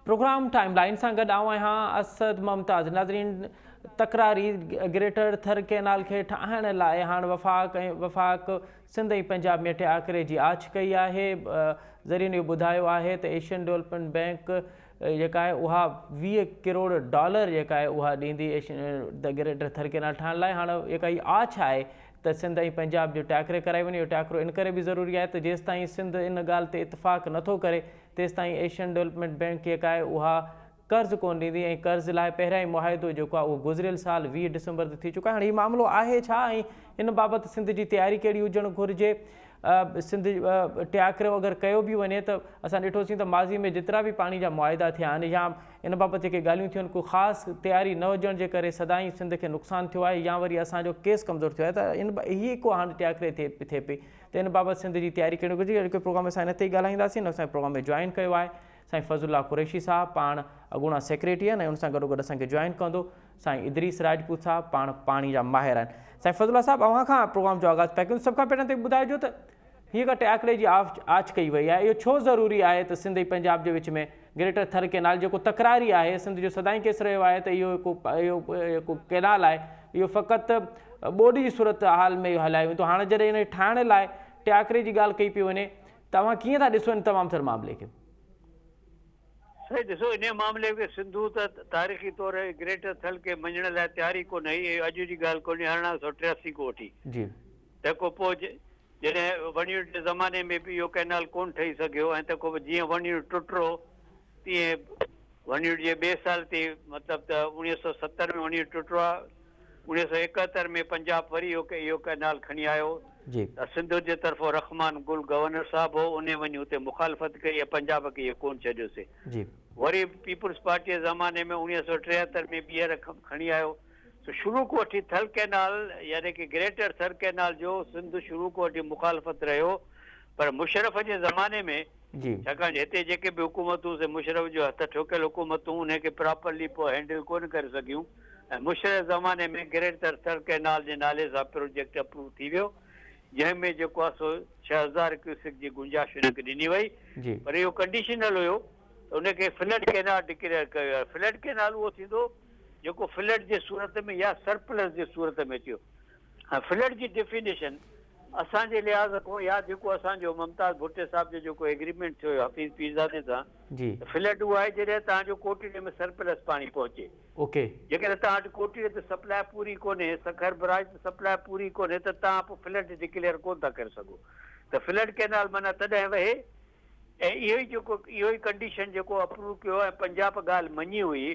Programme time line सां गॾु आऊं आहियां असद मुमताज़। नाज़रीन, तकरारी ग्रेटर थर कैनाल खे ठाहिण लाइ हाणे वफ़ाक़ सिंध ऐं पंजाब में आकरे जी आछ कई आहे। ज़रिए इहो ॿुधायो आहे त एशियन डेवलपमेंट बैंक जेका आहे उहा $20 करोड़ जेका आहे उहा ॾींदी ग्रेटर थर कैनाल ठाहिण लाइ। हाणे जेका ई आछ आहे त सिंध ऐं पंजाब जो टाकरे कराए वञे। इहो टाकरो इन करे बि ज़रूरी आहे त जेसि ताईं सिंध इन ॻाल्हि ते इतफ़ाक़ नथो करे तेसि ताईं एशियन डेवलपमेंट बैंक जेका आहे उहा कर्ज़ु कोन ॾींदी ऐं कर्ज़ लाइ पहिरियां ई मुआहिदो जेको आहे उहो गुज़िरियल साल 20 डिसंबर ते थी चुको आहे। हाणे हीउ मामिलो आहे छा ऐं इन बाबति सिंध जी तयारी कहिड़ी हुजणु घुरिजे? सिंध टाकरो अगरि कयो बि वञे त असां ॾिठोसीं त माज़ी में जेतिरा बि पाणी जा मुआहिदा थिया आहिनि या इन बाबति जेके ॻाल्हियूं थियूं आहिनि को ख़ासि तयारी न हुजण जे करे सदाईं सिंध खे नुक़सानु थियो आहे या वरी असांजो केस कमज़ोर थियो आहे। त इन हीअ को हाणे टाकरे थिए पई त इन बाबति सिंध जी तयारी कहिड़ी घुरिजे? अॼु प्रोग्राम में असां इन ते ई ॻाल्हाईंदासीं। प्रोग्राम में जॉइन कयो आहे साईं फज़लुल्लाह कुरैशी साहब, पाण अॻूणा सेक्रेटरी आहिनि ऐं उन सां गॾोगॾु असांखे जॉइन कंदो साईं इदरीस राजपूत साहब, पाण पाणी जा माहिर आहिनि। साईं फज़लुल्लाह साहब, अव्हां खां प्रोग्राम जो आगाज़ पिया कयूं। सभ खां पहिरियों त ॿुधाइजो त हीअ का टाकरे जी आछ कई वई आहे, इहो छो ज़रूरी आहे त सिंध ऐं पंजाब जे विच में ग्रेटर थर कैनाल जेको तकरारी आहे, सिंध जो सदाईं केस रहियो आहे त इहो कैनाल आहे इहो फ़क़ति ॿोॾी जी सूरत हाल में इहो हलायो वेंदो। हाणे जॾहिं इन ठाहिण लाइ टाकरे जी ॻाल्हि कई पई वञे, तव्हां कीअं था ॾिसो इन तमामु तर मामले खे? साईं ॾिसो, इन मामले खे सिंधू त तारीख़ी तौर ग्रेटर थल खे मञण लाइ तयारी कोन हुई। अॼु जी ॻाल्हि कोन्हे, 1883 को वठी तंहिंखां पोइ जॾहिं वन यूनिट जे ज़माने में बि इहो कैनाल कोन ठही सघियो ऐं तंहिंखां पोइ जीअं वन यूनिट टुटो तीअं वन यूनिट जे ॿिए साल ते मतिलबु त 1970 में वन यूनिट टुटो आहे। 1971 में पंजाब वरी इहो कैनाल खणी आयो त सिंध जे तरफ़ो रहमान गुल गवर्नर साहब हो, उन वञी हुते मुखालफ़त कई ऐं पंजाब खे इहो कोन छॾियोसीं। वरी पीपुल्स पार्टी जे ज़माने में 1973 में ॿीहर खणी आयो। शुरू को वठी थल कैनाल यानी कि ग्रेटर थल कैनाल जो सिंध शुरू को वठी मुखालफ़त रहियो, पर मुशरफ जे ज़माने में छाकाणि हिते जेके बि हुकूमतूं से मुशरफ जो हथ ठोकियल हुकूमतूं उनखे प्रॉपरली पोइ हैंडल कोन करे सघियूं ऐं मुशरफ ज़माने में ग्रेटर थल कैनाल जे नाले सां प्रोजेक्ट अप्रूव थी वियो, जंहिंमें जेको आहे सो 6000 क्यूसेक जी गुंजाइश हुनखे ॾिनी वई। पर इहो कंडीशनल हुयो त उनखे फ्लड कैनाल डिक्लेयर कयो आहे। फ्लड कैनाल उहो थींदो जेको फ्लड जे सूरत में या सरप्लस जे सूरत में थियो। ऐं फ्लड जी डेफिनेशन असांजे लिहाज़ खां या जेको असांजो मुमताज़ भुट्टे साहब जो जेको एग्रीमेंट थियो हफ़ीज़ पीरज़ादे सां, फ्लड उहो आहे जॾहिं तव्हांजो कोटड़े में सरप्लस पाणी पहुचे। जेकॾहिं तव्हां वटि कोटड़े ते सप्लाई पूरी कोन्हे, सखर बराज ते सप्लाई पूरी कोन्हे त तव्हां पोइ फ्लड डिक्लेयर कोन था करे सघो। त फ्लड कैनाल माना तॾहिं वहे ऐं इहो ई कंडीशन जेको अप्रूव कयो ऐं पंजाब ॻाल्हि मञी हुई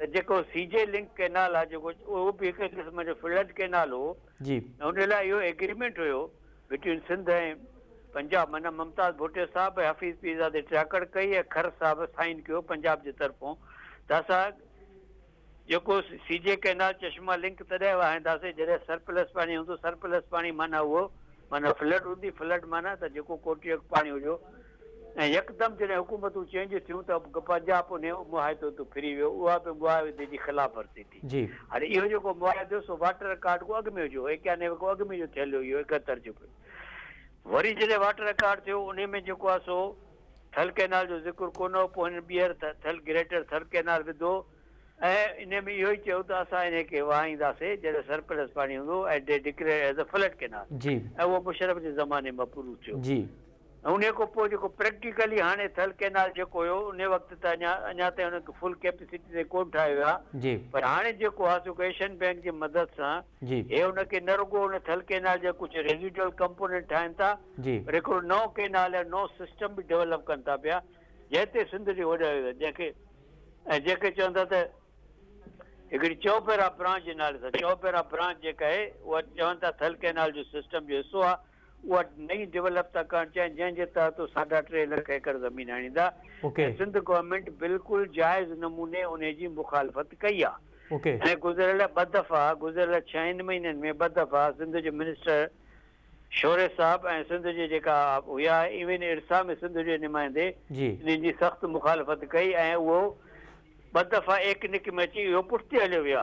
त जेको सीजे लिंक कैनाल आहे जेको उहो बि हिकु क़िस्म जो फ्लड कैनाल हो। उन लाइ इहो एग्रीमेंट हुयो बिटवीन सिंध ऐं पंजाब, माना मुमताज़ भुट्टे साहब ऐं हफ़ीज़ पीरज़ादे ट्राकड़ कई ऐं खर साहब साइन कयो पंजाब जे तरफ़ों त असां जेको सीजे कैनाल चश्मा लिंक तॾहिं वाहींदासीं जॾहिं सरप्लस पाणी हूंदो। सरप्लस पाणी माना उहो माना फ्लड हूंदी, फ्लड माना त जेको कोटड़ीअ पाणी हुजो ऐं यकदमि जॾहिं हुकूमतूं चेंज थियूं त पंजाब उन मुआहिदो तो फिरी वियो। उहा बि मुआहिदे जी ख़िलाफ़ वर्ती थी। हाणे इहो जेको मुआहिदो सो वाटर रिकॉर्ड को अॻु में हुजो, 91 को अॻु में जो थियल हुयो, 71 जो। वरी जॾहिं वाटर रिकॉर्ड थियो उन में जेको आहे सो थल कैनाल जो ज़िक्र कोन हो। पोइ हिन ॿीहर थल ग्रेटर थल कैनाल विधो ऐं इन में इहो ई चयो त असां इनखे वाहींदासीं जॾहिं सरप्लस पाणी हूंदो ऐं declare as a flood canal ऐं उहो मुशरफ जे ज़माने में अप्रूव थियो। ऐं उन खां पोइ जेको प्रैक्टिकली हाणे थल कैनाल जेको हुयो उन वक़्तु त अञा ताईं हुनखे फुल कैपेसिटी ते कोन ठाहियो वियो आहे, पर हाणे जेको आहे सो एशियन बैंक जी मदद सां हे हुनखे न रुगो हुन थल कैनाल जा कुझु रेजिडुअल कंपोनेंट ठाहिनि था, पर हिकिड़ो नओं कैनाल ऐं नओं सिस्टम बि डेवलप कनि था पिया जंहिं ते सिंध जो वॼायो जेके चवंदा त हिकिड़ी चौपेरा ब्रांच जे नाले सां चौपेरा ब्रांच जेका आहे उहा चवनि था थल कैनाल जो सिस्टम जो हिसो आहे, उहा नई डेवलप था करणु चाहिनि जंहिंजे तहत 3.5 लख एकड़ ज़मीन आणींदा। सिंध गवर्नमेंट बिल्कुलु जाइज़ नमूने उन जी मुखालफ़त कई आहे ऐं गुज़िरियल 2 दफ़ा गुज़िरियल 6 महीननि में 2 दफ़ा सिंध जो मिनिस्टर शौरे साहब ऐं सिंध जे जेका हुया इवन इरसा में सिंध जे नुमाइंदे इन जी सख़्तु मुखालफ़त कई ऐं उहो 2 दफ़ा एकनिक में अची इहो पुठिते हलियो विया।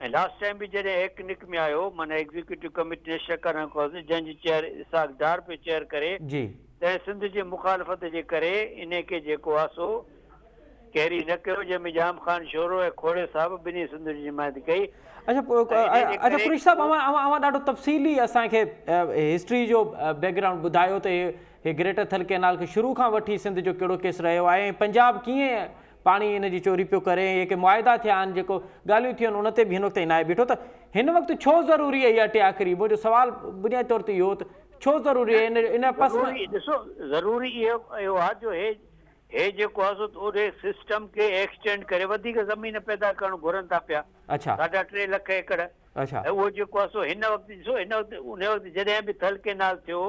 ऐं लास्ट टाइम बि जॾहिं एकनिक में आयो माना एग्जीक्यूटिव कमिटी नेशनल करण जंहिंजी चेयर इसाक डार पे चेयर करे तंहिं सिंध जे मुखालफ़त जे करे इन खे जेको आहे सो कैरी न कयो, जंहिंमें जाम ख़ान शोरो ऐं खोड़े साहब ॿिन्ही सिंधुनि जी हिमायत कई। अच्छा कुरैशी साहब, अवां ॾाढो तफ़सीली असांखे हिस्ट्री जो बैकग्राउंड ॿुधायो त हे ग्रेटर थल कैनाल खे शुरू खां वठी सिंध जो कहिड़ो केस रहियो आहे, ऐं पंजाब कीअं पाणी इन जी चोरी पियो करे, जेके मुआइदा थिया आहिनि, जेको ॻाल्हियूं थियूं आहिनि, उन ते बि हिन वक़्तु इनाए बीठो। त हिन वक़्तु छो ज़रूरी आहे इहा टियाकरी? मुंहिंजो सुवाल बुनियादी तौर ते इहो त छो ज़रूरी आहे इन पस में? ॾिसो, ज़रूरी इहो आहे जो हे जेको आहे ओॾे सिस्टम खे एक्सटेंड करे वधीक ज़मीन पैदा करणु घुरनि था पिया। अच्छा, 3.5 लख एकड़। अच्छा, ऐं उहो जेको आहे सो हिन वक़्तु ॾिसो, उन वक़्तु जॾहिं बि थल कैनाल थियो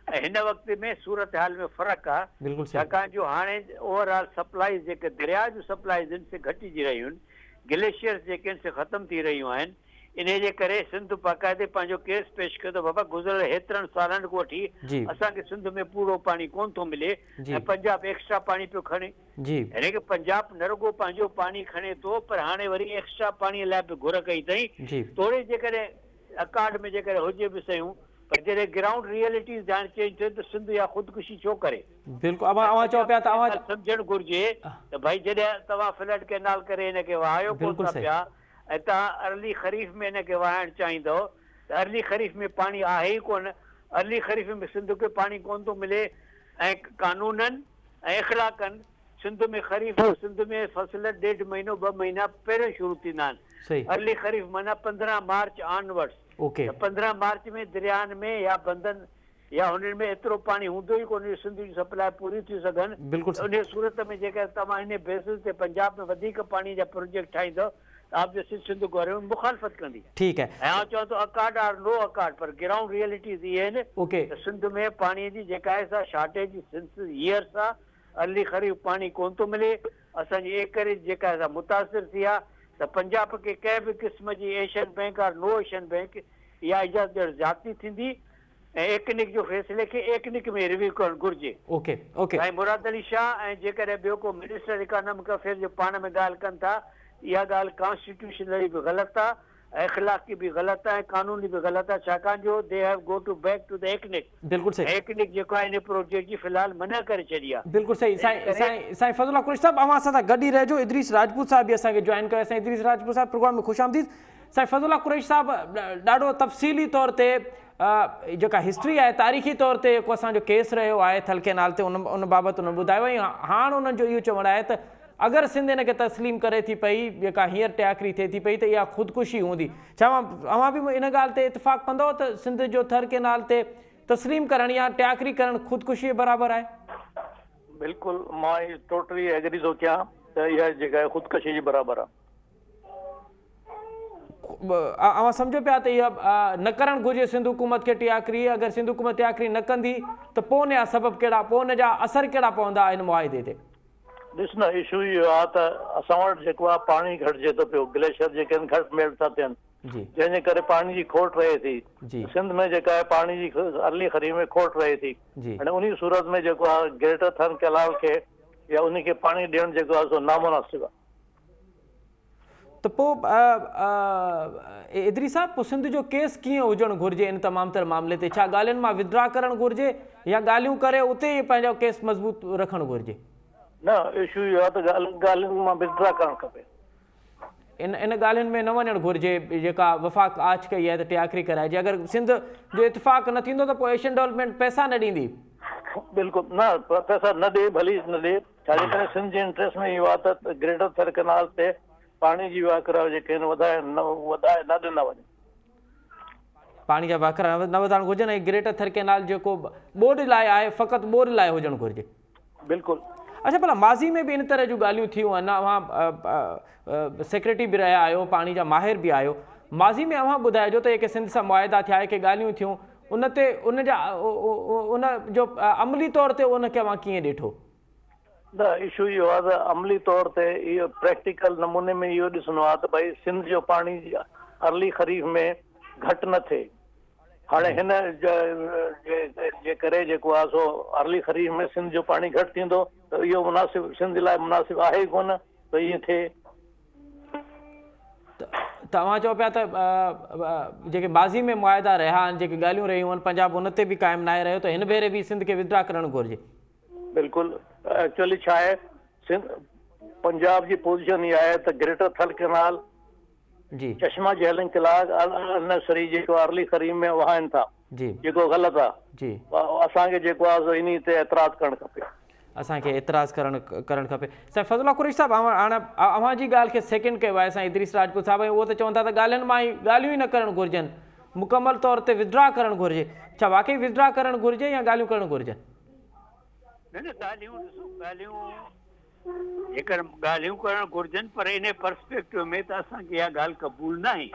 ऐं हिन वक़्त में सूरत हाल में फ़र्क़ु आहे, बिल्कुलु। छाकाणि जो हाणे ओवरऑल सप्लाईज़ जेके दरिया जूं सप्लाईज़ आहिनि से घटिजी रहियूं आहिनि, ग्लेशियर्स जेके आहिनि से ख़तमु थी रहियूं आहिनि। इन जे करे सिंध बाक़ाइदे पंहिंजो केस पेश कयो त बाबा गुज़िरियल हेतिरनि सालनि खां वठी असांखे सिंध में पूरो पाणी कोन थो मिले ऐं पंजाब एक्स्ट्रा पाणी पियो खणे। यानी कि पंजाब न रुगो पंहिंजो पाणी खणे थो, पर हाणे वरी एक्स्ट्रा पाणीअ लाइ बि घुर कई अथई। थोरी जेकॾहिं अकार्ड में जेकॾहिं हुजे बि सयूं, पर जॾहिं ग्राउंड रियलिटीज़ हाणे चेंज थियो त सिंध या ख़ुदकुशी छो करे? बिल्कुलु सम्झणु घुरिजे त भई जॾहिं तव्हां फ्लड कैनाल करे हिनखे वहायो कोन था पिया ऐं तव्हां अरली ख़रीफ़ में हिनखे वहाइणु चाहींदव त अरली ख़रीफ़ में पाणी आहे ई कोन। अरली ख़रीफ़ में सिंध खे पाणी कोन थो मिले ऐं कानूननि ऐं इख़लाक़नि सिंध में ख़रीफ़, सिंध में फसल 1.5 महीनो 2 महीना पहिरियों शुरू थींदा आहिनि। अरली ख़रीफ़ माना 15 मार्च ऑनवर्ड्स। 15 मार्च में दरियानि में या बंदनि या हुननि में एतिरो पाणी हूंदो ई कोन्हे सिंध जी सप्लाई पूरी थी सघनि। उन सूरत में जेकर तव्हां हिन बेसिस ते पंजाब में वधीक पाणी जा प्रोजेक्ट ठाहींदव त आप सिंध गवर्नमेंट मुखालफ़त कंदी। ठीक है, ऐं आउं चवां थो अकार्ड आर नो अकार्ड, पर ग्राउंड रियलिटीज़ इहे आहिनि त सिंध में पाणीअ जी जेका आहे सा शॉर्टेज सिंस ईयर्स आहे। अरली ख़रीफ़ पाणी कोन थो मिले, असांजी एकरेज जेका आहे सा मुतासिर थी आहे। त पंजाब खे कंहिं बि क़िस्म जी एशियन बैंक और नो एशियन बैंक इहा इजाज़त ॾियणु ज़्यादती थींदी ऐं एकनिक जो फ़ैसिले खे एकनिक में रिव्यू करणु घुरिजे। ऐं मुराद अली शाह ऐं जेकॾहिं ॿियो को मिनिस्टर इकोनॉमिक अफेयर जो पाण में ॻाल्हि कनि था, इहा ॻाल्हि कॉन्स्टिट्यूशनली बि ग़लति आहे, इख़लाक़ी बि ग़लति आहे, कानूनी बि ग़लति आहे, छाकाणि जो they have go to back to the एकनिक। बिल्कुलु सही। एकनिक जेको आहे इन प्रोजेक्ट जी फ़िलहाल मना करे छॾी आहे। बिल्कुलु सही। साईं फज़लुल्लाह कुरैशी साहब, अवां असां सां गॾु ई रहिजो। इदरीस राजपूत साहब बि असांखे जॉइन कयो। साईं इदरीस राजपूत साहब, प्रोग्राम में ख़ुशि आमदीद। साईं फज़लुल्लाह कुरैशी साहब, ॾाढो तफ़सीली तौर ते जेका हिस्ट्री आहे, तारीख़ी तौर ते जेको असांजो केस रहियो आहे थल कैनाल ते, उन बाबति उन्हनि ॿुधायो। ऐं हाणे उन्हनि जो इहो चवणु आहे त अगरि सिंध हिन खे तस्लीम करे थी पई, जेका हींअर टियाकरी थिए थी पई, त इहा ख़ुदकुशी हूंदी। छा अवां बि इन ॻाल्हि ते इतफ़ाक़ कंदव त सिंध जो थल कैनाल ते तस्लीम करणु या टियाकरी करणु ख़ुदकुशी बराबरि आहे? बिल्कुलु, मां टोटली एग्री थो कयां त इहा जेका आहे ख़ुदकुशी जे बराबरि आहे। अवां सम्झो पिया त इहा न करणु घुरिजे सिंध हुकूमत खे टियाकरी? अगरि सिंध हुकूमत टियाकरी न कंदी त पोइ उन जा सबब कहिड़ा, पोइ उन जा असर कहिड़ा पवंदा हिन मुआइदे ते? ॾिस न, इशू इहो आहे त असां वटि जेको आहे पाणी घटिजे थो पियो, ग्लेशियर जेके आहिनि घटि मेल था थियनि, जंहिंजे करे पाणी जी खोट रहे थी। सिंध में जेका आहे पाणी जी अरली ख़रीफ़ में खोट रहे थी। हाणे उन सूरत में जेको आहे ग्रेटर थल कैनाल खे या उन खे पाणी ॾियणु जेको आहे सो नामुनासिब आहे। त पोइ इदरी साहब, पोइ सिंध जो केस कीअं हुजणु घुरिजे इन तमामु तर मामले ते? छा ॻाल्हियुनि मां विदड्रा करणु घुरिजे या ॻाल्हियूं करे उते ई पंहिंजो केस मज़बूत रखणु घुरिजे? न, इशू इहो आहे त ॻाल्हियुनि मां विदड्रा करणु खपे। इन ॻाल्हियुनि में न वञणु घुरिजे जेका वफ़ाक़ आच कई आहे त टियाकरी कराइजे। अगरि सिंध जो इतफ़ाक़ न थींदो त पोइ एशियन डेवलपमेंट पैसा न ॾींदी? बिल्कुलु न, पैसा न ॾे, भली न ॾे। छाजे करे सिंध जे इंट्रस्ट में इहो आहे त ग्रेटर थल कैनाल ते पाणी जी वाकिरा जेके आहिनि वधाए न ॾिना वञनि। पाणी जा वाकिरा न वधाइणु घुरिजनि ऐं ग्रेटर थल कैनाल जेको ॿोॾ लाइ आहे, फ़क़ति ॿोॾ लाइ हुजणु घुरिजे। बिल्कुलु। अच्छा, भला माज़ी में बि इन तरह जूं ॻाल्हियूं थियूं आहिनि। अव्हां सेक्रेटरी बि रहिया आहियो, पाणी जा माहिर बि आहियो। माज़ी में अव्हां ॿुधाइजो त जेके सिंध सां मुआइदा थिया, के ॻाल्हियूं थियूं, उन ते उन जो अमली तौर ते उनखे अव्हां कीअं ॾिठो? न, इशू इहो आहे त अमली तौर ते इहो प्रैक्टिकल नमूने में इहो ॾिसणो आहे त भई सिंध जो पाणी अरली ख़रीफ़ में घटि न थिए। हाणे हिन जे करे जेको आहे सो अरली ख़रीफ़ में सिंध जो पाणी घटि थींदो त इहो मुनासिब सिंध लाइ मुनासिब आहे ई कोन त ईअं थिए। तव्हां चओ पिया त जेके माज़ी में मुआइदा रहिया आहिनि, जेके ॻाल्हियूं रहियूं आहिनि, पंजाब उन ते बि क़ाइमु न आहे रहियो, त हिन भेरे बि सिंध खे विदड्रा करणु घुरिजे? बिल्कुलु। एक्चुअली छा आहे, पंजाब जी पोज़ीशन इहा आहे त ग्रेटर थल कैनाल जी चश्मा जेलिंग कलाक अननेसरी जेको अर्ली खरीफ में वहाइनि था जी जेको ग़लति आहे जी असांखे जेको आहे इन ते एतिराज़ करणु खपे असांखे एतिराज़ करणु खपे साईं फज़लुल्लाह कुरैशी साहिबु हाणे अव्हां जी ॻाल्हि खे सेकेंड कयो आहे साईं इदरीस राजपूत साहिबु उहो त चवनि था त ॻाल्हियुनि मां ई ॻाल्हियूं ई न करणु घुरिजनि मुकमल तौर ते विथड्रॉ करणु घुरिजे छा वाक़ई विथड्रॉ करणु घुरिजे या ॻाल्हियूं करणु घुरिजनि न ॻाल्हियूं ॾिसो जेकर ॻाल्हियूं करणु घुरिजनि पर इन पर्सपेक्टिव में त असांखे इहा ॻाल्हि क़बूल न आहे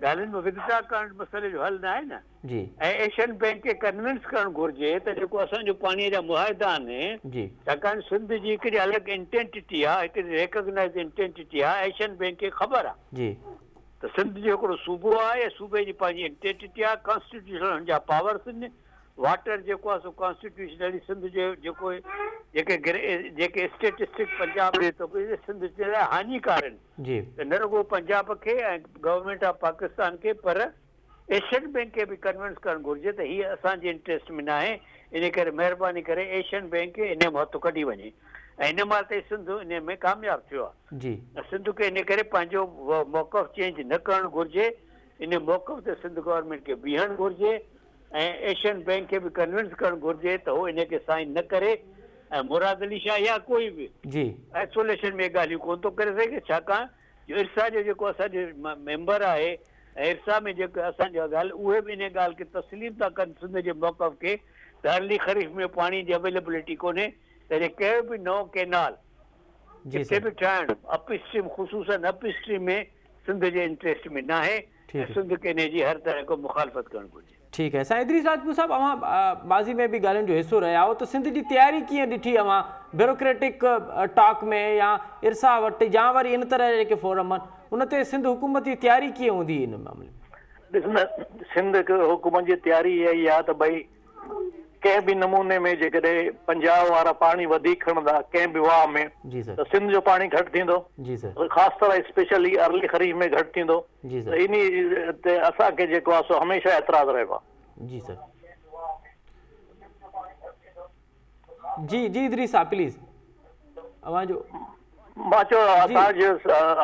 ॻाल्हियुनि में विथड्रॉ करण मसइले जो हल न आहे न जी ऐं एशियन बैंक खे कन्विंस करणु घुरिजे त जेको असांजो पाणीअ जा मुआहिदा आहिनि जी छाकाणि सिंध जी हिकिड़ी अलॻि इंटेंटिटी आहे हिकिड़ी रिकॉग्नाइज़ इंटेंटिटी आहे एशियन बैंक खे ख़बर आहे जी त सिंध जो हिकिड़ो सूबो आहे ऐं सूबे जी पंहिंजी इंटेंटिटी आहे कॉन्स्टिट्यूशन जा पावर्स आहिनि वाटर जेको आहे सो कॉन्स्टिट्यूशनली सिंध जो जेको जेके स्टेटिस्टिक पंजाब ॾे थो पियो सिंध जे लाइ हानिकार आहिनि जी त न रुगो पंजाब खे ऐं गवर्नमेंट ऑफ पाकिस्तान खे पर एशियन बैंक खे बि कन्विंस करणु घुरिजे त हीअ असांजे इंट्रस्ट में न आहे इन करे महिरबानी करे एशियन बैंक खे इन महत्व कढी वञे ऐं इन महिल ताईं सिंध इन में कामयाबु थियो आहे जी सिंध खे इन करे पंहिंजो मौक़फ़ चेंज न करणु घुरिजे इन मौक़फ़ ते सिंध गवर्नमेंट खे बीहणु घुरिजे ऐं एशियन बैंक खे बि कन्विंस करणु घुरिजे त उहो इन खे साइन न करे ऐं मुराद अली शाह या कोई बि जी आइसोलेशन में ॻाल्हियूं कोन थो करे सघे छाकाणि जो इरसा जो जेको असांजो मेंबर आहे ऐं इरसा में जेको असांजो ॻाल्हि उहे बि इन ॻाल्हि खे तस्लीम था कनि सिंध जे मौक़फ़ खे त अर्ली ख़रीफ़ में पाणी जी अवेलेबिलिटी कोन्हे त कहिड़ो बि नओं कैनाल किथे बि ठाहिणु अप स्ट्रीम ख़ुशूसन अप स्ट्रीम में सिंध जे इंट्रस्ट में न आहे ऐं सिंध खे इन जी हर तरह को मुखालफ़त करणु घुरिजे ठीकु आहे साईं इदरीस राजपूत साहिबु अव्हां माज़ी में बि ॻाल्हियुनि जो हिसो रहिया आहियो त सिंध जी तयारी कीअं ॾिठी अव्हां ब्यूरोक्रेटिक टॉक में या इरसा वटि या वरी इन तरह जा जेके फोरम आहिनि उन ते सिंध हुकूमत जी तयारी कीअं हूंदी इन मामले में ॾिस न सिंध हुकूमत जी तयारी इहा ई आहे त भई कंहिं बि नमूने में जेकॾहिं पंजाब वारा पाणी वधीक खणंदा कंहिं बि वाह में जी सर त सिंध जो पाणी घटि थींदो जी सर ख़ासि तरह स्पेशली अर्ली खरीफ़ में घटि थींदो जी त सर इन ते असांखे जेको आहे सो हमेशह एतिराज़ रहियो आहे जी सर जी जी इदरीस साहब प्लीज़ अव्हां जो मां चयो असांजो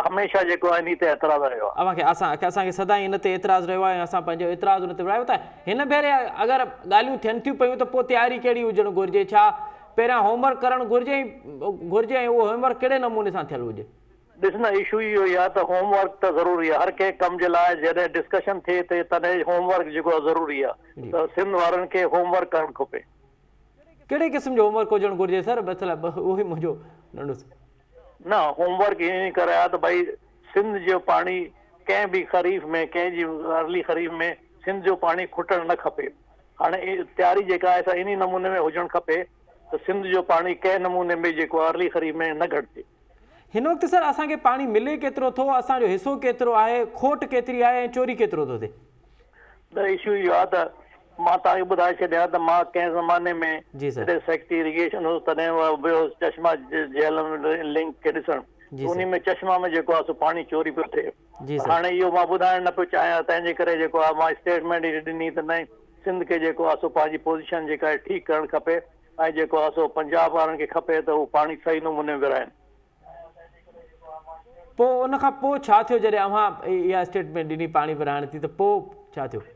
हमेशह जेको आहे इन ते एतिराज़ रहियो आहे अव्हांखे असांखे सदाईं इन ते एतिराज़ रहियो आहे असां पंहिंजो एतिराज़ उन ते विड़ायो था हिन भेरे अगरि ॻाल्हियूं थियनि थियूं पियूं त पोइ तयारी कहिड़ी हुजणु घुरिजे छा पहिरियां होमवर्क करणु घुरिजे ऐं उहो होमवर्क कहिड़े नमूने सां थियलु हुजे ॾिस न इशू इहो ई आहे त होमवर्क त ज़रूरी आहे हर कंहिं कम जे लाइ जॾहिं डिस्कशन थिए त तॾहिं होमवर्क जेको आहे ज़रूरी आहे त सिंध वारनि खे होमवर्क करणु खपे कहिड़े क़िस्म जो होमवर्क हुजणु घुरिजे सर मतिलबु उहो ई मुंहिंजो नंढो न होमवर्क ईअं ई करे आहे त भई सिंध जो पाणी कंहिं बि खरीफ़ में कंहिंजी अर्ली खरीफ़ में सिंध जो पाणी खुटणु न खपे हाणे तयारी जेका आहे सा इन नमूने में हुजणु खपे त सिंध जो पाणी कंहिं नमूने में जेको अर्ली खरीफ़ में न घटिजे हिन वक़्तु सर असांखे पाणी मिले केतिरो थो असांजो हिसो केतिरो आहे खोट केतिरी आहे ऐं चोरी केतिरो थो थिए त इशू इहो आहे त मां तव्हांखे ॿुधाए छॾियां त मां कंहिं ज़माने में जी सर सेक्रेटरी इरिगेशन हो तॾहिं वियो चश्मा जेल लिंक खे ॾिसणु उन में चश्मा में जेको आहे सो पाणी चोरी पियो थिए हाणे इहो मां ॿुधाइणु न पियो चाहियां तंहिंजे करे जेको आहे मां स्टेटमेंट ई ॾिनी त न सिंध खे जेको आहे सो पंहिंजी पोज़ीशन जेका आहे ठीकु करणु खपे ऐं जेको आहे सो पंजाब वारनि खे खपे त उहो पाणी सही नमूने विराइनि पोइ उन खां पोइ छा थियो जॾहिं अव्हां इहा स्टेटमेंट ॾिनी पाणी विराइण थी त पोइ छा थियो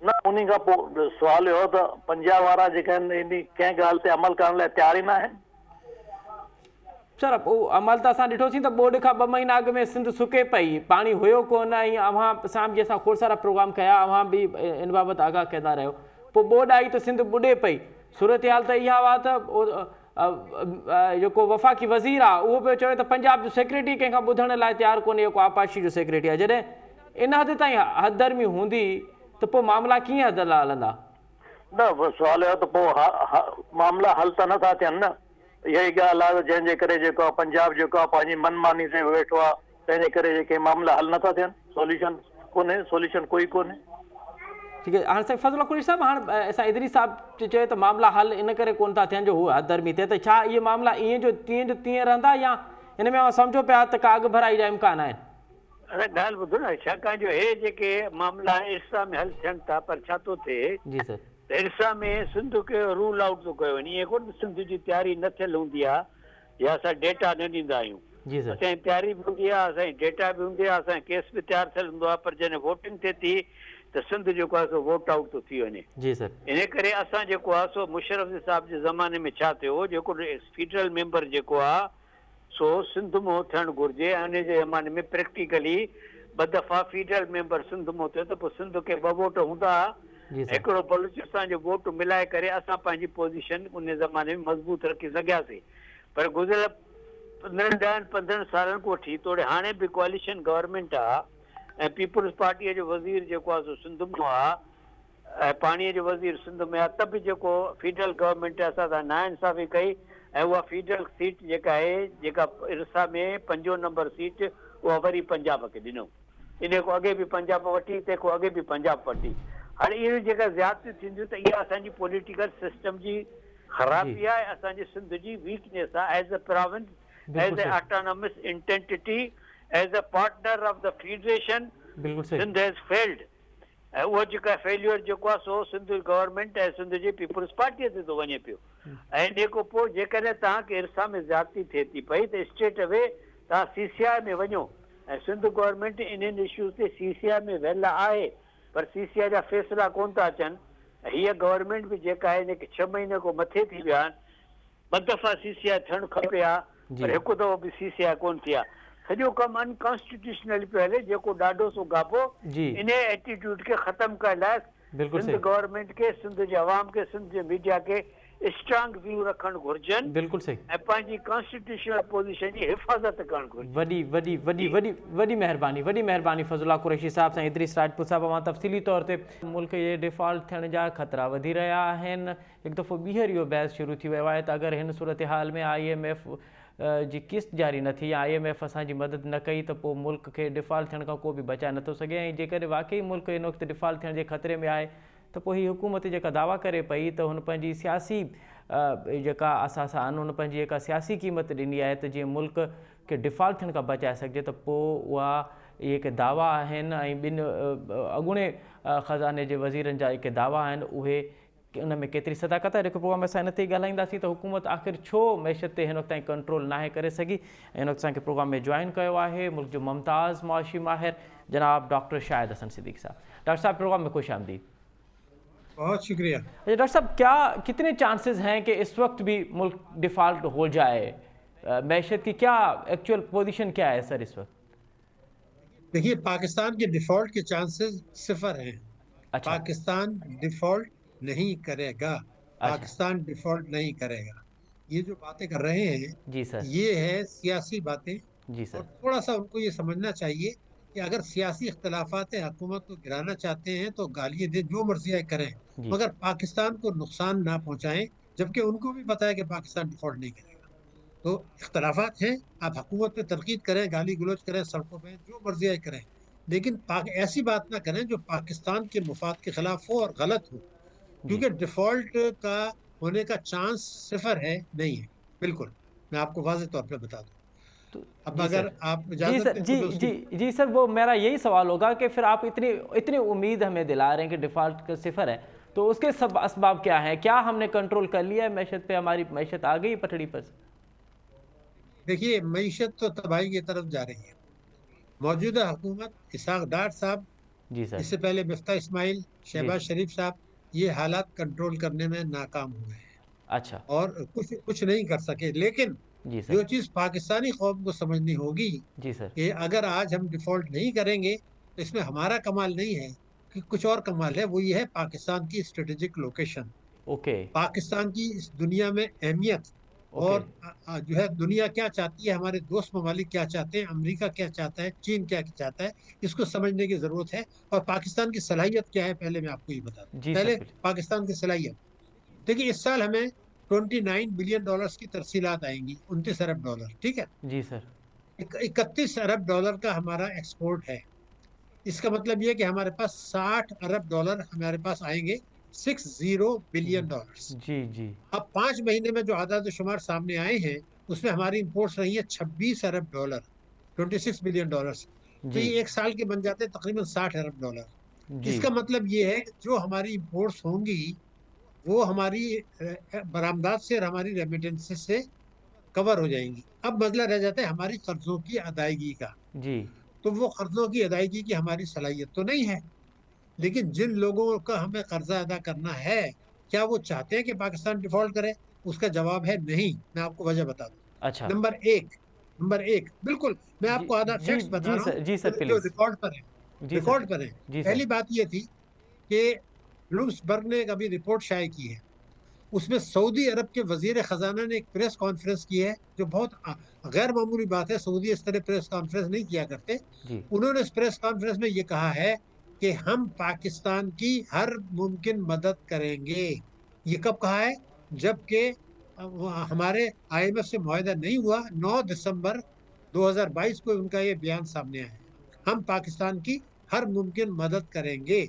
न उन खां पोइ सुवाल इहो त पंजाब वारा जेके आहिनि इन कंहिं ॻाल्हि ते अमल करण लाइ तयार ई न आहिनि सर पोइ अमल त असां ॾिठोसीं त बोर्ड खां 2 महीना अॻु में सिंध सुके पई पाणी हुयो कोन ऐं अव्हां सां बि असां खोड़ सारा प्रोग्राम कया अव्हां बि इन बाबति आगाह कंदा रहियो पोइ बोर्ड आई त सिंध ॿुॾे पई सूरत हाल त इहा हुआ त जेको वफ़ाक़ी वज़ीर आहे उहो पियो चवे त पंजाब जो सेक्रेटरी कंहिंखां ॿुधण लाइ तयारु कोन्हे जेको आपाशी जो सेक्रेटरी आहे जॾहिं इन हद ताईं हदधर्मी हूंदी त पोइ मामला कीअं हद लाइ हलंदा न सुवाल इहो त पोइ मामला हल त नथा थियनि न इहा ई ॻाल्हि आहे जंहिंजे करे जेको आहे पंजाब जेको आहे पंहिंजी मनमानी ते वेठो आहे तंहिंजे करे जेके मामला हल नथा थियनि सोल्यूशन कोन्हे सोल्यूशन कोई कोन्हे ठीकु आहे हाणे साईं फज़लुल्लाह कुरैशी साहिबु हाणे असां इदरीस साहिबु चयो त मामला हल इन करे कोन था थियनि जो हू हदधर्मी थिए त छा इहे मामला ईअं जो तीअं रहंदा या हिन में सम्झो पिया त का अॻु भराई जा इम्कान आहिनि अरे ॻाल्हि ॿुधो न छाकाणि जो हे जेके मामला इरसा में हल थियनि था पर छा थो थिए जी सर त इरसा में सिंध खे रूल आउट थो कयो वञे ईअं कोन सिंध जी तयारी न थियल हूंदी आहे या असां डेटा न ॾींदा आहियूं। जी सर। असांजी तयारी बि हूंदी आहे, असांजी डेटा बि हूंदी आहे, असांजो केस बि तयारु थियल हूंदो आहे, पर जॾहिं वोटिंग थिए थी त सिंध जेको आहे सो वोट आउट थो थी वञे। जी सर। इन करे असां जेको आहे सो मुशर्रफ साहब जे ज़माने में छा थियो, जेको फेडरल मेंबर जेको आहे सो सिंध मां थियणु घुरिजे, ऐं उन जे ज़माने में प्रैक्टिकली ॿ दफ़ा फेडरल मेंबर सिंध मां थियो, त पोइ सिंध खे 2 वोट हूंदा, हिकिड़ो बलूचिस्तान जो वोट मिलाए करे असां पंहिंजी पोज़ीशन उन ज़माने में मज़बूत रखी सघियासीं। पर गुज़िरियल 15 सालनि खां वठी तोड़े हाणे बि कोalition गवर्नमेंट आहे, ऐं पीपुल्स पार्टीअ जो वज़ीर जेको आहे सो सिंध मां आहे, ऐं पाणीअ जो वज़ीर सिंध में आहे, त बि जेको फेडरल गवर्नमेंट असां सां नाइंसाफ़ी कई, ऐं उहा फेडरल सीट जेका आहे, जेका इरसा में 5 नंबर सीट, उहा वरी पंजाब खे ॾिनो। इन खां अॻे बि पंजाब वठी, तंहिंखां अॻे बि पंजाब वठी। हाणे इहे जेका ज़्यादतियूं थींदियूं त इहा असांजी पॉलिटिकल सिस्टम जी ख़राबी आहे, असांजे सिंध जी वीकनेस आहे as a province, as a autonomous entity, as a partner of the federation. Sindh has failed, ऐं उहो जेका फेल्यूर जेको आहे सो सिंध गवर्नमेंट ऐं सिंध जी पीपुल्स पार्टीअ ते थो वञे पियो। ऐं इन खां पोइ जेकॾहिं तव्हांखे इरसा में ज़्यादती थिए थी पई त स्टेट वे तव्हां CCI में वञो, ऐं सिंध गवर्नमेंट इन्हनि इश्यूज़ ते CCI में वेल आहे, पर CCI जा फ़ैसिला कोन था अचनि। हीअ गवर्नमेंट बि जेका आहे इनखे 6 महीने खां मथे थी विया आहिनि, 2 दफ़ा CCI थियणु खपे हा, पर हिकु दफ़ो बि CCI कोन थी आहे। सॼो कमु अनकॉन्स्टिट्यूशनल पियो हले, जेको ॾाढो सो गाबो इन एटीट्यूड खे ख़तमु करण लाइ सिंध गवर्नमेंट खे, सिंध जे अवाम खे, सिंध जे मीडिया खे स्ट्रांग व्यू रखणु घुरिजनि। बिल्कुलु सही। ऐं पंहिंजी कॉन्स्टिट्यूशनल पोज़ीशन जी हिफ़ाज़त करणु घुरिजे। वॾी वॾी वॾी वॾी वॾी महिरबानी फज़लुल्लाह कुरैशी साहब सां इदरीस राजपूत साहब मां तफ़सीली तौर ते मुल्क जे डिफ़ॉल्ट थियण जा ख़तरा वधी रहिया आहिनि। हिकु दफ़ो ॿीहर इहो बहस शुरू थी वियो आहे त अगरि हिन सूरत हाल में IMF जी किस्त जारी न थी, या IMF असांजी मदद न कई, त पोइ मुल्क खे डिफ़ॉल्ट थियण खां को बि बचाए नथो सघे। ऐं जेकॾहिं वाक़ई मुल्क हिन वक़्तु डिफ़ॉल्ट थियण जे ख़तरे में आहे, त पोइ हीअ हुकूमत जेका दावा करे पई त हुन पंहिंजी सियासी जेका असास आहिनि, हुन पंहिंजी जेका सियासी क़ीमत ॾिनी आहे त जीअं मुल्क खे डिफ़ॉल्ट थियण खां बचाए सघिजे, त पोइ उहा इहे जेके दावा आहिनि ऐं ॿिनि अॻूणे ख़ज़ाने जे वज़ीरनि जा जेके दावा आहिनि, उहे उन में केतिरी सदाकत आहे। जेको प्रोग्राम असां हिन ते ई ॻाल्हाईंदासीं त हुकूमत आख़िर छो मैशत ते हिन वक़्तु ताईं कंट्रोल नाहे करे सघी। ऐं हिन वक़्तु असांखे प्रोग्राम में जॉइन कयो आहे मुल्क जो मुमताज़ मुआशी माहिर जनाब डॉक्टर शाहिद हसन सिद्दीकी साहब। डॉक्टर साहब, प्रोग्राम में खुश आमदीद। बहुत शुक्रिया। डॉक्टर साहब, कितने चांसेस हैं कि इस वक्त भी मुल्क डिफ़ॉल्ट हो जाए? मैशत की क्या एक्चुअल पोजीशन क्या है सर इस वक्त? देखिए, पाकिस्तान के डिफ़ॉल्ट के चांसेस 0 हैं। अच्छा। पाकिस्तान डिफ़ॉल्ट नहीं करेगा। पाकिस्तान डिफ़ॉल्ट नहीं करेगा। ये जो बातें कर रहे हैं, जी सर, ये है सियासी बातें। जी सर। और थोड़ा सा उनको ये समझना चाहिए कि अगर सियासी इख्तलाफात हुकूमत को गिराना चाहते हैं तो गालियाँ दें, जो मर्जी करें, मगर पाकिस्तान को नुकसान ना पहुंचाएं, जबकि उनको भी पता है कि पाकिस्तान डिफ़ॉल्ट नहीं करेगा। तो इख्तलाफात हैं, आप हुकूमत पे तनकीद करें, गाली गलौज करें, सड़कों पे जो मर्जी करें, लेकिन ऐसी बात ना करें जो पाकिस्तान के मुफाद के खिलाफ हो और गलत हो, क्योंकि डिफ़ॉल्ट का होने का चांस 0 है, नहीं है, बिल्कुल। मैं आपको वाज़ेह तौर पे बता दूं। अब अगर आप जी सर, वो मेरा यही सवाल होगा कि फिर आप इतनी उम्मीद हमें दिला रहे हैं कि डिफ़ॉल्ट का 0 है, तो उसके सब असबाब क्या हैं? क्या हमने कंट्रोल कर लिया है मैशत पे? हमारी मैशत आ गई पटड़ी पर? देखिए, मईशत तो तबाही की तरफ जा रही है। मौजूदा हुकूमत, इसहाक डार साहब, जी सर, इससे पहले मिफ्ता इस्माइल, शहबाज शरीफ साहब, ये हालात कंट्रोल करने में नाकाम हुए हैं। अच्छा। और कुछ नहीं कर सके। लेकिन जी सर, जो चीज़ पाकिस्तानी कौम को समझनी होगी जी सर, कि अगर आज हम डिफ़ॉल्ट नहीं करेंगे तो इसमें हमारा कमाल नहीं है, कि कुछ और कमाल है। वो ये है पाकिस्तान की स्ट्रेटेजिक लोकेशन, ओके, पाकिस्तान की इस दुनिया में अहमियत, और जो है दुनिया क्या चाहती है, हमारे दोस्त ममालिक क्या चाहते हैं, अमेरिका क्या चाहता है, चीन क्या चाहता है, इसको समझने की ज़रूरत है। और पाकिस्तान की सलाहियत क्या है, पहले मैं आपको ये बता दूं। पहले पाकिस्तान की सलाहियत देखिए, इस साल हमें $29 बिलियन की तरसीलात आएंगी, $29 अरब, ठीक है जी सर। $31 अरब का हमारा एक्सपोर्ट है। इसका मतलब ये है कि हमारे पास $60 अरब हमारे पास आएंगे, $60 बिलियन। जी जी। अब 5 महीने में जो आदाद शुमार सामने आए हैं, उसमें हमारी इंपोर्ट्स रही है $26 अरब, $26 बिलियन। तो ये एक साल के बन जाते हैं तकरीबन $60 अरब। इसका मतलब ये है कि जो हमारी इंपोर्ट्स होंगी वो हमारी बरामदात से और हमारी रेमिटेंसेस से कवर हो जाएंगी। अब मसला रह जाता है हमारी कर्जों की अदायगी का। जी तो वो कर्जों की अदायगी की हमारी सलाहियत तो नहीं है, लेकिन जिन लोगों का हमें कर्जा अदा करना है, क्या वो चाहते हैं कि पाकिस्तान डिफॉल्ट करे? उसका जवाब है नहीं। मैं आपको वजह बता दूं। अच्छा नंबर एक बिल्कुल, मैं जी आपको आधा जी फैक्ट्स बता जी रहा हूँ सर, जी सर जो प्लीज। रिकॉर्ड पर है। जी सर। रिकॉर्ड पर है। जी सर। पहली बात ये थी कि ब्लूमबर्ग ने एक अभी रिपोर्ट शाये की है, उसमें सऊदी अरब के वजीर खजाना ने एक प्रेस कॉन्फ्रेंस की है, जो बहुत गैर मामूली बात है। सऊदी इस तरह प्रेस कॉन्फ्रेंस नहीं किया करते। जी उन्होंने इस प्रेस कॉन्फ्रेंस में ये कहा है कि हम पाकिस्तान की हर मुमकिन मदद करेंगे। ये कब कहा है? जबकि हमारे IMF से मुआहदा नहीं हुआ। 9 दिसंबर 2022 को उनका ये बयान सामने आया है, हम पाकिस्तान की हर मुमकिन मदद करेंगे।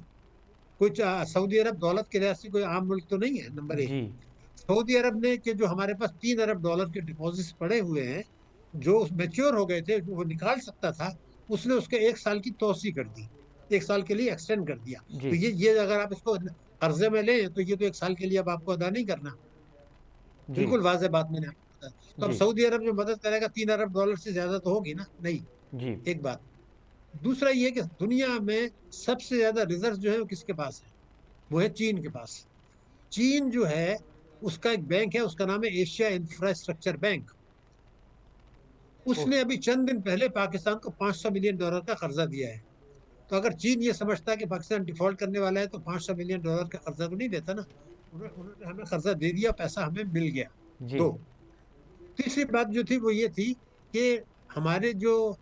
कुछ सऊदी अरब दौलत के लिहाज से कोई आम मुल्क तो नहीं है। नंबर एक, जी सऊदी अरब ने कि जो हमारे पास $3 अरब के डिपॉजिट्स पड़े हुए हैं, जो मैच्योर हो गए थे, जो वो निकाल सकता था, उसने उसके 1 साल की तोसी कर दी, 1 साल के लिए एक्सटेंड कर दिया। जी तो ये अगर आप इसको कर्जे में लें तो ये तो 1 साल के लिए अब आपको अदा नहीं करना। जी बिल्कुल वाज़ेह बात मैंने आपको बताया। तो अब जी सऊदी अरब जो मदद करेगा $3 अरब से ज्यादा तो होगी ना? नहीं। जी एक बात। दूसरा ये कि दुनिया में सबसे ज्यादा रिजर्व जो है वो किसके पास है? वो है चीन के पास। चीन जो है, उसका एक बैंक है, उसका नाम है एशिया इंफ्रास्ट्रक्चर बैंक। ओह उसने अभी चंद दिन पहले पाकिस्तान को $500 मिलियन का कर्जा दिया है। तो अगर चीन ये समझता है कि पाकिस्तान डिफॉल्ट करने वाला है तो $500 मिलियन का कर्जा तो नहीं देता ना। उन्होंने हमें कर्जा दे दिया, पैसा हमें मिल गया। जी दो, तीसरी बात जो थी वो ये थी कि हमारे जो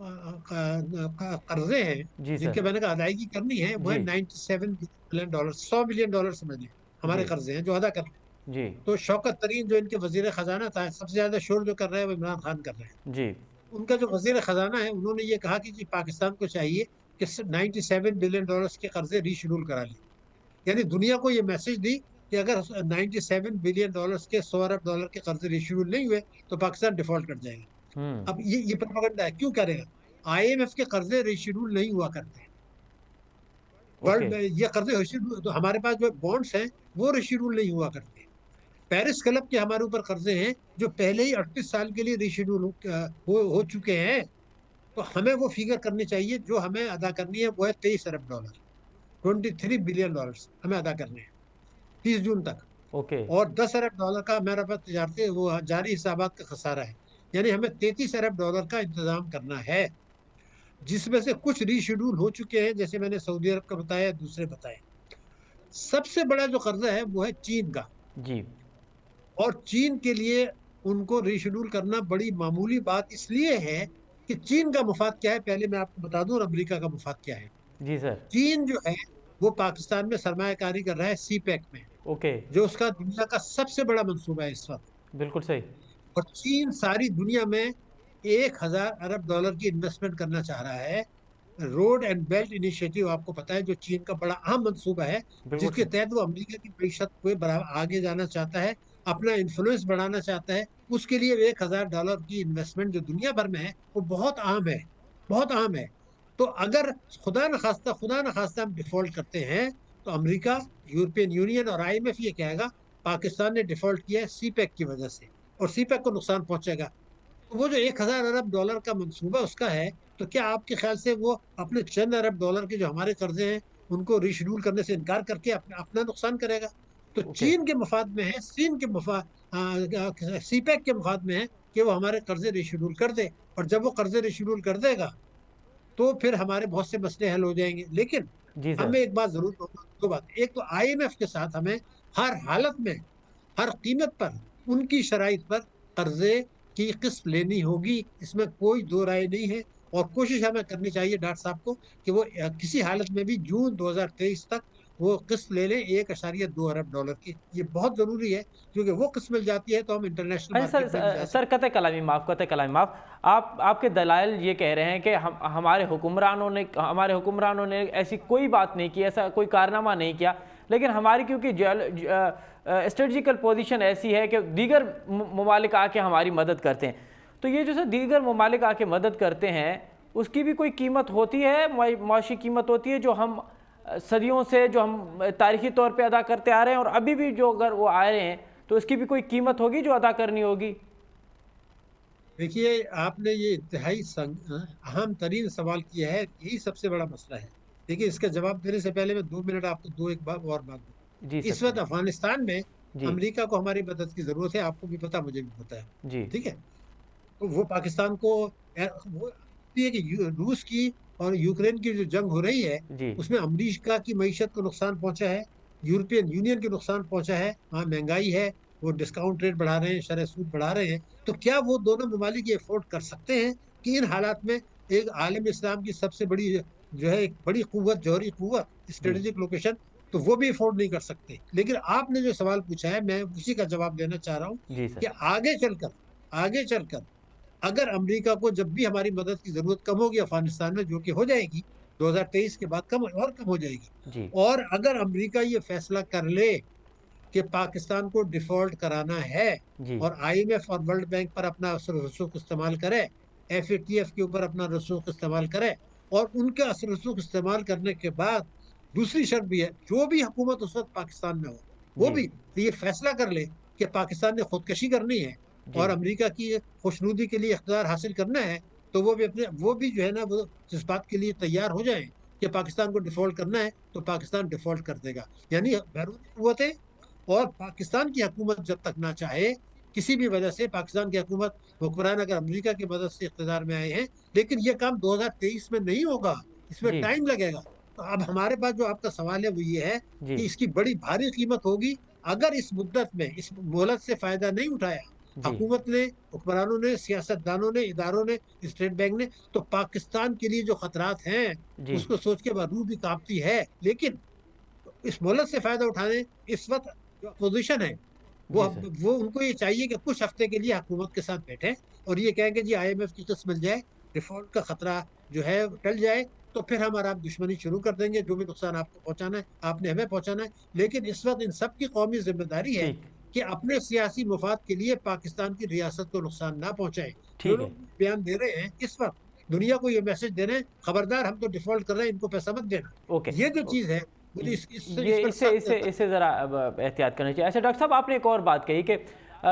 कर्जे हैं जी सर। जिनके मैंने कहा अदायगी करनी है, वो है जी 97 बिलियन डॉलर, $100 बिलियन हमारे जी कर्जे हैं जो अदा कर। जी तो शौकत तरीन जो इनके वजीर खजाना था, सबसे ज्यादा शोर जो कर रहे हैं वो इमरान खान कर रहे हैं। जी उनका जो वजीर खजाना है, उन्होंने ये कहा कि जी पाकिस्तान को चाहिए कि $97 बिलियन के कर्जे रीशेड्यूल करा लें। यानी दुनिया को ये मैसेज दी कि अगर $97 बिलियन के $100 अरब के कर्जे रीशेड्यूल नहीं हुए तो पाकिस्तान डिफॉल्ट कर जाएगा। हम्म अब ये प्रोपेगेंडा है, क्यों करेगा? IMF के कर्जे रीशेड्यूल नहीं हुआ करते। वर्ल्ड ओके में ये कर्जे रीशेड्यूल, तो हमारे पास जो बॉन्ड्स हैं वो रीशेड्यूल नहीं हुआ करते। पेरिस क्लब के हमारे ऊपर कर्जे हैं जो पहले ही 38 साल के लिए रीशेड्यूल हो चुके हैं। तो हमें वो फिगर करनी चाहिए जो हमें अदा करनी है, वो है $23 अरब, $23 बिलियन हमें अदा करने हैं 30 जून तक। ओके और $10 अरब का हमारे पास तजारती वो जारी हिसाबात का खसारा है। यानी हमें $33 अरब का इंतजाम करना है, जिसमें से कुछ रीशेड्यूल हो चुके हैं, जैसे मैंने सऊदी अरब का बताया, दूसरे बताए। सबसे बड़ा जो कर्जा है वो है चीन का। जी और चीन के लिए उनको रीशेड्यूल करना बड़ी मामूली बात इसलिए है कि चीन का मुफाद क्या है, पहले मैं आपको बता दूं, और अमेरिका का मुफाद क्या है। जी सर। चीन जो है वो पाकिस्तान में सरमायाकारी कर रहा है CPEC में, ओके जो उसका दुनिया का सबसे बड़ा मंसूबा है इस वक्त। बिल्कुल सही। और चीन सारी दुनिया में $1,000 अरब की इन्वेस्टमेंट करना चाह रहा है। रोड एंड बेल्ट इनिशिएटिव आपको पता है, जो चीन का बड़ा अहम मंसूबा है, बिल्कुल जिसके सही। तहत वो अमेरिका की मईशत को आगे जाना चाहता है, अपना इन्फ्लुएंस बढ़ाना चाहता है। उसके लिए $1,000 की इन्वेस्टमेंट जो दुनिया भर में है वो बहुत अहम है, बहुत अहम है। तो अगर खुदा न खास्ता हम डिफॉल्ट करते हैं तो अमेरिका, यूरोपियन यूनियन और IMF ये कहेगा पाकिस्तान ने डिफॉल्ट किया है CPEC की वजह से, और CPEC को नुकसान पहुंचेगा। तो वो जो $1,000 अरब का मंसूबा उसका है, तो क्या आपके ख्याल से वो अपने चंद $1 अरब के जो हमारे कर्जे हैं उनको रिशेड्यूल करने से इनकार करके अपना नुकसान करेगा? तो ओके चीन के मफाद में है, चीन के CPEC के मफाद में है कि वो हमारे कर्जे रिशेड्यूल कर दे। और जब वो कर्जे रिशेड्यूल कर देगा तो फिर हमारे बहुत से मसले हल हो जाएंगे। लेकिन जी सर। हमें एक बात जरूर, दो बात, एक तो IMF के साथ हमें हर हालत में, हर कीमत पर, उनकी शराइत पर कर्जे की किस्त लेनी होगी, इसमें कोई दो राय नहीं है। और कोशिश हमें करनी चाहिए डॉक्टर साहब को कि वो किसी हालत में भी जून 2023 तक वो किस्त ले लें $1.2 अरब की। ये बहुत जरूरी है, क्योंकि वो किस्त मिल जाती है तो हम इंटरनेशनल अच्छा मार्केट में भी जा सर कतई कलामी माफ़, कतई कलामी माफ़। आपके दलाइल ये कह रहे हैं कि हमारे हुक्मरानों ने ऐसी कोई बात नहीं की, ऐसा कोई कारनामा नहीं किया, लेकिन हमारी क्योंकि स्ट्रेटजिकल पोजीशन ऐसी है कि दीगर ममालिक आके हमारी मदद करते हैं। तो ये जो सर दीगर ममालिक आके मदद करते हैं उसकी भी कोई कीमत होती है, मुआशी कीमत होती है, जो हम सदियों से, जो हम तारीखी तौर पे अदा करते आ रहे हैं, और अभी भी जो अगर वो आ रहे हैं तो इसकी भी कोई कीमत होगी जो अदा करनी होगी? देखिए, आपने ये इंतहाई अहम तरीन सवाल किया है, यही सबसे बड़ा मसला है। देखिए, इसका जवाब देने से पहले मैं 2 मिनट आपको दो एक बात और बात दूँ। जी इस सर। वक्त अफगानिस्तान में जी अमेरिका को हमारी मदद की जरूरत है, आपको भी पता, मुझे भी पता है। जी ठीक है, तो वो पाकिस्तान को वो ये कि रूस की और यूक्रेन की जो जंग हो रही है, जी उसमें अमेरिका की मईशत को नुकसान पहुंचा है, यूरोपियन यूनियन को नुकसान पहुंचा है, वहाँ महंगाई है, वो डिस्काउंट रेट बढ़ा रहे हैं, शरह सूद बढ़ा रहे हैं। तो क्या वो दोनों ममालिक ये अफोर्ड कर सकते हैं कि इन हालात में एक आलम इस्लाम की सबसे बड़ी जो है एक बड़ी कुव्वत, जौहरी कुव्वत, जी स्ट्रेटेजिक लोकेशन, तो वो भी अफोर्ड नहीं कर सकते। लेकिन आपने जो सवाल पूछा है, मैं उसी का जवाब देना चाह रहा हूँ जी कि सर। आगे चलकर अगर अमेरिका को जब भी हमारी मदद की जरूरत कम होगी अफगानिस्तान में, जो कि हो जाएगी 2023 के बाद, कम और कम हो जाएगी, जी और अगर अमेरिका ये फैसला कर ले कि पाकिस्तान को डिफॉल्ट कराना है जी और आईएमएफ और वर्ल्ड बैंक पर अपना रसूख इस्तेमाल करे, एफएटीएफ के ऊपर अपना रसूख इस्तेमाल करे, और उनका रसूख इस्तेमाल करने के बाद दूसरी शर्त भी है, जो भी हुकूमत उस वक्त पाकिस्तान में हो, वो जी भी तो ये फैसला कर ले कि पाकिस्तान ने खुदकशी करनी है जी और अमेरिका की खुशनुदी के लिए इख्तियार हासिल करना है, तो वो भी जो है ना, वो इस बात के लिए तैयार हो जाए कि पाकिस्तान को डिफॉल्ट करना है, तो पाकिस्तान डिफॉल्ट कर देगा। यानी बैरूनी कुव्वतें और पाकिस्तान की हुकूमत जब तक ना चाहे, किसी भी वजह से पाकिस्तान की हुकूमत, हुक्मरान अगर अमेरिका की मदद से इख्तियार में आए हैं, लेकिन ये काम 2023 में नहीं होगा, इसमें जी टाइम लगेगा। तो अब हमारे पास जो आपका सवाल है वो ये है जी कि इसकी बड़ी भारी कीमत होगी अगर इस मुद्दत में, इस मोहलत से फायदा नहीं उठाया जी हुकूमत ने, हुक्मरानों ने, सियासतदानों ने, इदारों ने, स्टेट बैंक ने, तो पाकिस्तान के लिए जो खतरात हैं जी उसको सोच के बाद रूह भी कांपती है। लेकिन इस मोहलत से फायदा उठाने इस वक्त जो अपोजिशन है, जी सर। वो उनको ये चाहिए कि कुछ हफ्ते के लिए हुकूमत के साथ बैठे और ये कहें कि जी आईएमएफ की किस्त मिल जाए, डिफॉल्ट का खतरा जो है टल जाए, तो फिर हम और आप दुश्मनी शुरू कर देंगे, जो भी नुकसान आपको पहुंचाना है आपने हमें पहुंचाना है। लेकिन इस वक्त इन सब की कौमी जिम्मेदारी है ठीक कि अपने सियासी मुफाद के लिए पाकिस्तान की रियासत को नुकसान ना पहुंचाए। जो ठीक है। लोग बयान दे रहे हैं इस वक्त, दुनिया को ये मैसेज दे रहे हैं, खबरदार हम तो डिफॉल्ट कर रहे हैं, इनको पैसा मत देना। ओके। ये जो ओ- चीज है, मुझे ये इस पर इससे सख्त इससे इससे ज़रा एहतियात करनी चाहिए। अच्छा डॉक्टर साहब, आपने एक और बात कही कि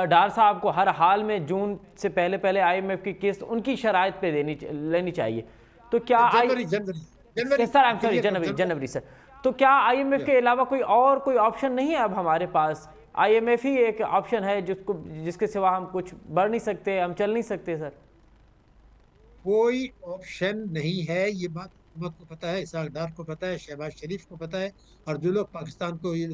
डार साहब को हर हाल में जून से पहले पहले आईएमएफ की किस्त उनकी शराइत पे लेनी चाहिए। तो क्या जनवरी जनवरी जनवरी sir, I am sorry, clear कर, जनवरी सर। तो क्या आईएमएफ के अलावा कोई ऑप्शन नहीं है अब हमारे पास? आईएमएफ ही एक ऑप्शन है जिसके सिवा हम कुछ बढ़ नहीं सकते, हम चल नहीं सकते सर? कोई ऑप्शन नहीं है, ये बात हुकूमत को पता है, इसहाक डार को पता है, शहबाज शरीफ को पता है, और जो लोग पाकिस्तान को ये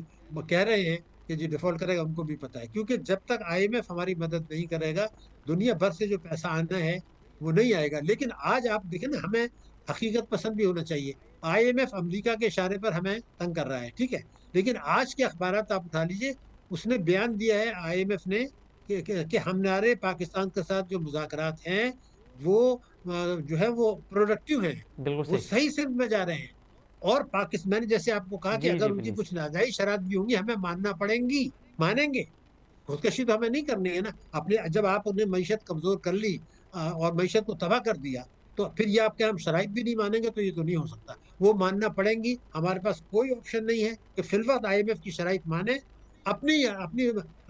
कह रहे हैं कि जी डिफॉल्ट करेगा, उनको भी पता है। क्योंकि जब तक आईएमएफ हमारी मदद नहीं करेगा, दुनिया भर से जो पैसा आना है वो नहीं आएगा। लेकिन आज आप देखें ना, हमें हकीकत पसंद भी होना चाहिए। आईएमएफ अमेरिका के इशारे पर हमें तंग कर रहा है, ठीक है, लेकिन आज के अखबारात आप उठा लीजिए, उसने बयान दिया है आईएमएफ ने कि हमारे पाकिस्तान के साथ जो मुज़ाकरात हैं वो जो है वो प्रोडक्टिव हैं, बिल्कुल वो सही। सही सिर्फ में जा रहे हैं। और पाकिस्तान, मैंने जैसे आपको कहा कि जी जी अगर उनकी प्लीज। कुछ नाजायज शरात भी होंगी, हमें मानना पड़ेंगी, मानेंगे। खुदकशी तो हमें नहीं करनी है ना। अपने जब आप उन्हें मईशत कमजोर कर ली और मईशत को तबाह कर दिया, तो फिर ये आपके हम शराइत भी नहीं मानेंगे, तो ये तो नहीं हो सकता। वो मानना पड़ेंगी। हमारे पास कोई ऑप्शन नहीं है कि फिलवक्त आईएमएफ की शराइत माने, अपनी अपनी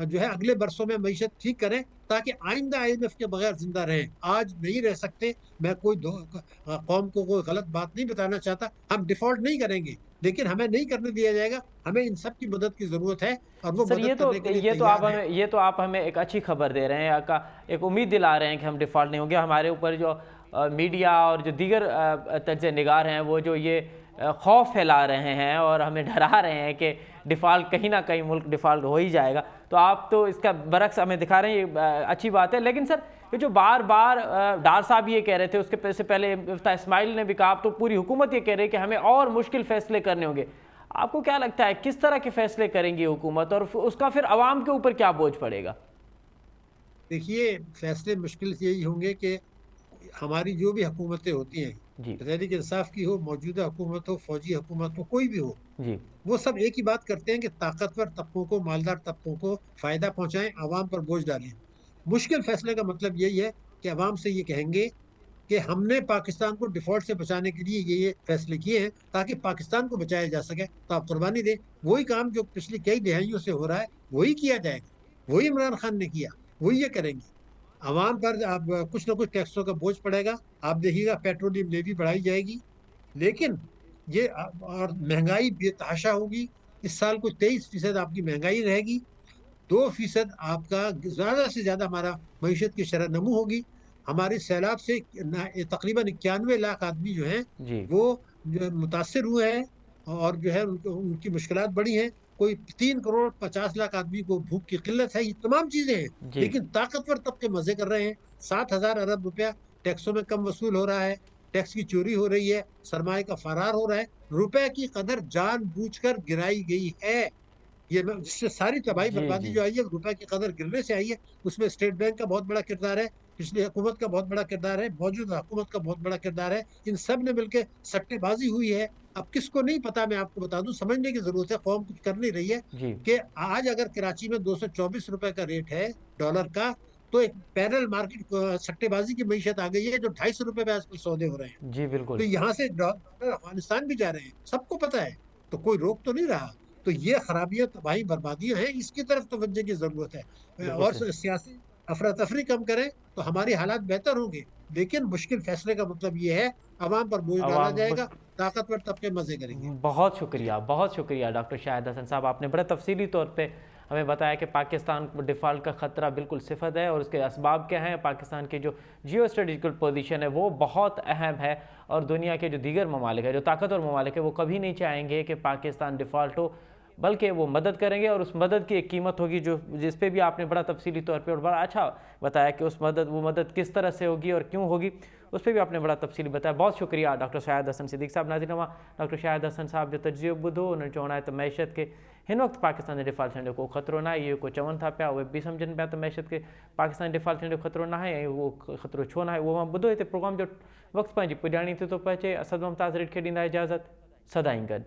जो है अगले बरसों में मईशत ठीक करें, ताकि आइंदा आईएमएफ के बगैर जिंदा रहें। आज नहीं रह सकते। मैं कोई कौम को कोई गलत बात नहीं बताना चाहता। हम डिफॉल्ट नहीं करेंगे, लेकिन हमें नहीं करने दिया जाएगा। हमें इन सब की मदद की जरूरत है और वो सर, मदद करने के लिए तैयार है। ये तो आप हमें एक अच्छी खबर दे रहे हैं, एक उम्मीद दिला रहे हैं कि हम डिफ़ॉल्ट नहीं होंगे। हमारे ऊपर जो मीडिया और जो दीगर तर्ज निगार हैं, वो जो ये खौफ फैला रहे हैं और हमें डरा रहे हैं कि डिफ़ॉल्ट, कहीं ना कहीं मुल्क डिफ़ॉल्ट हो ही जाएगा, तो आप तो इसका बरक्स हमें दिखा रहे हैं। ये अच्छी बात है। लेकिन सर, ये जो बार बार डार साहब ये कह रहे थे, उसके से पहले इफ्ता इस्माइल ने भी कहा, तो पूरी हुकूमत ये कह रही है कि हमें और मुश्किल फ़ैसले करने होंगे। आपको क्या लगता है किस तरह के फैसले करेंगी हुकूमत, और उसका फिर अवाम के ऊपर क्या बोझ पड़ेगा? देखिए, फैसले मुश्किल यही होंगे कि हमारी जो भी हुकूमतें होती हैं, जी तहरीक इंसाफ की हो, मौजूदा हुकूमत हो, फौजी हुकूमत हो, कोई भी हो, जी वो सब एक ही बात करते हैं कि ताकतवर तबकों को, मालदार तबकों को फायदा पहुंचाएं, आवाम पर बोझ डालें। मुश्किल फैसले का मतलब यही है कि आवाम से ये कहेंगे कि हमने पाकिस्तान को डिफॉल्ट से बचाने के लिए ये फैसले किए हैं, ताकि पाकिस्तान को बचाया जा सके, तो आप कुर्बानी दें। वही काम जो पिछली कई दहाइयों से हो रहा है, वही किया जाएगा। वही इमरान खान ने किया, वही ये करेंगे। आवाम पर अब कुछ ना कुछ टैक्सों का बोझ पड़ेगा। आप देखिएगा पेट्रोलियम लेवी बढ़ाई जाएगी, लेकिन ये और महंगाई बेतहाशा होगी। इस साल कुछ 23% आपकी महंगाई रहेगी, 2% आपका ज्यादा से ज्यादा हमारा मईशत की शरह नमू होगी। हमारे सैलाब से तकरीबन 91 लाख आदमी जो हैं जी वो मुतासर हुए हैं, और जो है उनकी मुश्किलात बड़ी हैं। कोई 3 करोड़ 50 लाख आदमी को भूख की किल्लत है, ये तमाम चीजें हैं। जी लेकिन ताकतवर तबके मजे कर रहे हैं। 7,000 अरब रुपया टैक्सों में कम वसूल हो रहा है, टैक्स की चोरी हो रही है, सरमाए का फरार हो रहा है, रुपए की कदर जानबूझकर गिराई गई है। ये जिससे सारी तबाही जी बर्बादी जी जो आई है रुपए की कदर गिरने से आई है। उसमें स्टेट बैंक का बहुत बड़ा किरदार है, पिछली हुकूमत का बहुत बड़ा किरदार है, मौजूदा हुकूमत का बहुत बड़ा किरदार है। इन सब ने मिलकर सट्टेबाजी हुई है। अब किसको नहीं पता, मैं आपको बता दूं, समझने की जरूरत है, कौम कुछ कर नहीं रही है। जी कि आज अगर कराची में 224 रुपए का रेट है डॉलर का, तो एक पैरेलल मार्केट सट्टेबाजी की मईशत आ गई है जो 250 रुपए पे आजकल सौदे हो रहे हैं। जी तो बिल्कुल। यहाँ से डॉलर अफगानिस्तान भी जा रहे हैं, सबको पता है, तो कोई रोक तो नहीं रहा। तो ये खराबियां तबाही बर्बादियां हैं, इसकी तरफ तवज्जो की जरूरत है। बिल्कुल और सही। सियासी अफरा तफरी कम करें तो हमारे हालात बेहतर होंगे। लेकिन मुश्किल फैसले का मतलब ये है, अवाम पर बोझ डाला आवाम जाएगा, ताकतवर तबके मजे करेंगे। बहुत शुक्रिया डॉक्टर शाहिद हसन साहब, आपने बड़े तफसीली तौर पे हमें बताया कि पाकिस्तान को डिफ़ॉल्ट का ख़तरा बिल्कुल सिफत है और उसके असबाब क्या हैं। पाकिस्तान की जो जियो स्ट्रेटिकल पोजीशन है वो बहुत अहम है, और दुनिया के जो दीगर ममालिक है, जो ताकतवर ममालिक है, वो कभी नहीं चाहेंगे कि पाकिस्तान डिफ़ॉल्ट हो, बल्कि वो मदद करेंगे। और उस मदद की एक कीमत होगी, जो जिस पे भी आपने बड़ा तफसीली तौर पे और बड़ा अच्छा बताया कि वो मदद किस तरह से होगी और क्यों होगी, उस पर भी आपने बड़ा तफसीली बताया। बहुत शुक्रिया डॉक्टर शाहिद हसन सिद्दीक़ साहब। नाज़रीन, डॉक्टर शाहिद हसन साहब जो तजुर्बो ॿुधो, उन्होंने चवणो आहे त मैशत के हिन वक्त पाकिस्तान जे डिफ़ॉल्ट थियण जो को ख़तरो न आहे। इहो को चवनि था पिया, उहे बि सम्झनि पिया त मैशत के पाकिस्तान डिफ़ॉल्ट थियण जो ख़तरो न आहे, ऐं उहो ख़तरो छो न आहे उहो मां ॿुधो। हिते प्रोग्राम जो वक़्तु पंहिंजी पुॼाणी ते थो पहुचे। असद मुमताज़ रेड खे ॾींदा इजाज़त, सदाईं गॾु।